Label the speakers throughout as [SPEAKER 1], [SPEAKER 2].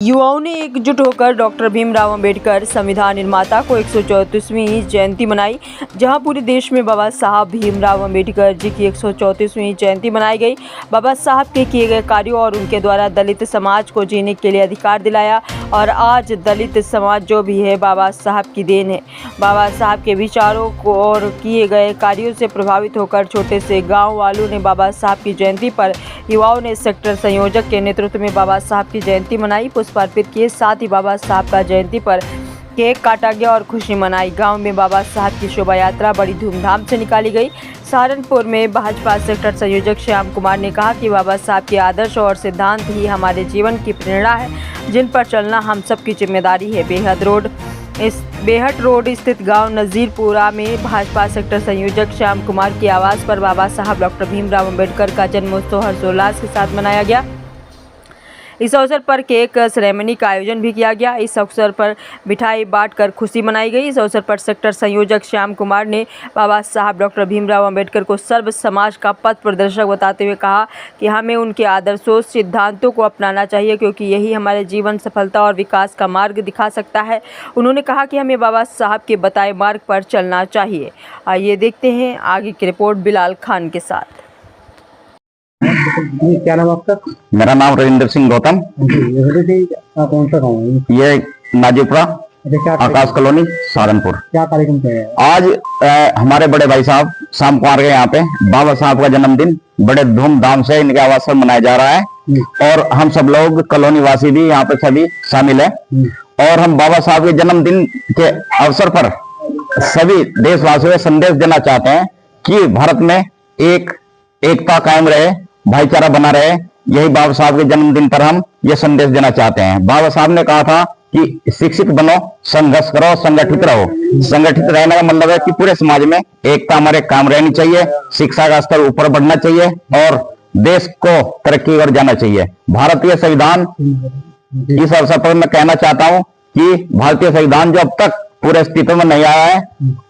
[SPEAKER 1] युवाओं ने एकजुट होकर डॉक्टर भीमराव अंबेडकर संविधान निर्माता को 134वीं जयंती मनाई। जहां पूरे देश में बाबा साहब भीमराव अंबेडकर जी की 134वीं जयंती मनाई गई। बाबा साहब के किए गए कार्यों और उनके द्वारा दलित समाज को जीने के लिए अधिकार दिलाया और आज दलित समाज जो भी है बाबा साहब की देन है। बाबा साहब के विचारों को और किए गए कार्यों से प्रभावित होकर छोटे से गाँव वालों ने बाबा साहब की जयंती पर युवाओं ने सेक्टर संयोजक के नेतृत्व में बाबा साहब की जयंती मनाई, पुष्प अर्पित किए। साथ ही बाबा साहब का जयंती पर केक काटा गया और खुशी मनाई। गांव में बाबा साहब की शोभा यात्रा बड़ी धूमधाम से निकाली गई। सहारनपुर में भाजपा सेक्टर संयोजक श्याम कुमार ने कहा कि बाबा साहब के आदर्श और सिद्धांत ही हमारे जीवन की प्रेरणा है, जिन पर चलना हम सबकी जिम्मेदारी है। बेहट रोड स्थित गांव नज़ीरपुरा में भाजपा सेक्टर संयोजक श्याम कुमार की आवाज़ पर बाबा साहब डॉक्टर भीमराव अंबेडकर का जन्मोत्सव हर्षोल्लास के साथ मनाया गया। इस अवसर पर केक सेरेमनी का आयोजन भी किया गया। इस अवसर पर मिठाई बांटकर खुशी मनाई गई। इस अवसर पर सेक्टर संयोजक श्याम कुमार ने बाबा साहब डॉक्टर भीमराव अंबेडकर को सर्व समाज का पथ प्रदर्शक बताते हुए कहा कि हमें उनके आदर्शों सिद्धांतों को अपनाना चाहिए, क्योंकि यही हमारे जीवन सफलता और विकास का मार्ग दिखा सकता है। उन्होंने कहा कि हमें बाबा साहब के बताए मार्ग पर चलना चाहिए। आइए देखते हैं आगे की रिपोर्ट बिलाल खान के साथ।
[SPEAKER 2] क्या नाम आपका?
[SPEAKER 3] मेरा नाम रविंद्र सिंह गौतम।
[SPEAKER 2] कौन सा गाँव है?
[SPEAKER 3] ये नाजीपुरा आकाश कॉलोनी सहारनपुर।
[SPEAKER 2] क्या कार्यक्रम किया है
[SPEAKER 3] आज? हमारे बड़े भाई साहब शाम कुमार के यहाँ पे बाबा साहब का जन्मदिन बड़े धूमधाम से इनके आवास पर मनाया जा रहा है और हम सब लोग कॉलोनी वासी भी यहाँ पे सभी शामिल है। और हम बाबा साहब के जन्मदिन के अवसर पर सभी देशवासियों को संदेश देना चाहते हैं कि भारत में एकता कायम रहे, भाईचारा बना रहे। यही बाबा साहब के जन्मदिन पर हम ये संदेश देना चाहते हैं। बाबा साहब ने कहा था कि शिक्षित बनो, संघर्ष करो, संगठित रहो। संगठित रहने का मतलब है कि पूरे समाज में एकता हमारे काम रहनी चाहिए, शिक्षा का स्तर ऊपर बढ़ना चाहिए और देश को तरक्की और जाना चाहिए। भारतीय संविधान, इस अवसर पर मैं कहना चाहता हूं कि भारतीय संविधान जो अब तक पूरे अस्तित्व में नहीं आया है,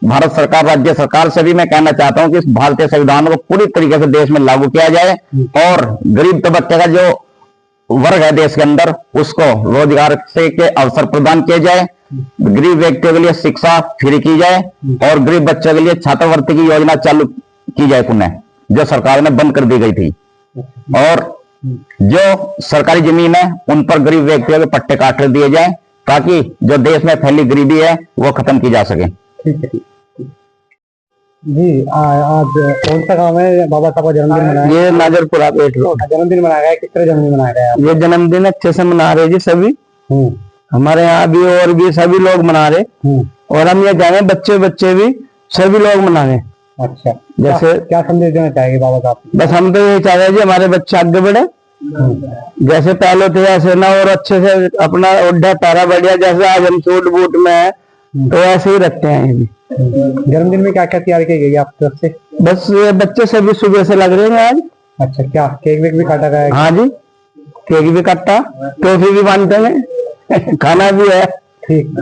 [SPEAKER 3] भारत सरकार राज्य सरकार से भी मैं कहना चाहता हूं कि इस भारतीय संविधान को पूरी तरीके से देश में लागू किया जाए और गरीब तबके का जो वर्ग है देश के अंदर उसको रोजगार से के अवसर प्रदान किए जाए। गरीब व्यक्तियों के लिए शिक्षा फ्री की जाए और गरीब बच्चों के लिए छात्रवृत्ति की योजना चालू की जाए पुनः, जो सरकार ने बंद कर दी गई थी। और जो सरकारी जमीन है उन पर गरीब व्यक्तियों के पट्टे काट दिए जाए ताकि जो देश में फैली गरीबी है वो खत्म की जा सके।
[SPEAKER 2] ठीक है जी। आज कौन सा गाँव है बाबा साहब का जन्मदिन मनाया?
[SPEAKER 3] ये नाजरपुरा बेहट रोड
[SPEAKER 2] जन्मदिन मनाया गया। किस तरह जन्मदिन मनाया गया?
[SPEAKER 3] ये जन्मदिन अच्छे से मना रहे जी सभी। हमारे यहाँ भी और भी सभी लोग मना रहे और हम ये चाह रहे बच्चे भी सभी लोग मना रहे।
[SPEAKER 2] अच्छा,
[SPEAKER 3] जैसे
[SPEAKER 2] क्या संदेश देना चाहेंगे बाबा साहब?
[SPEAKER 3] बस हम तो ये चाह रहे हैं जी हमारे बच्चे आगे बढ़े, जैसे पहले थे ऐसे ना, और अच्छे से अपना ओढ़ा तारा बढ़िया। जैसे आज हम सूट बूट में है तो ऐसे ही रखते हैं। ये भी
[SPEAKER 2] जन्मदिन में क्या क्या तैयारी की गई आपकी तरफ से?
[SPEAKER 3] बस ये बच्चे सभी सुबह से लग रहे हैं आज।
[SPEAKER 2] अच्छा, क्या केक वेक भी काटा गया है?
[SPEAKER 3] हाँ जी, केक भी काटा, टॉफी भी बांटते हैं, खाना भी है।
[SPEAKER 2] ठीक।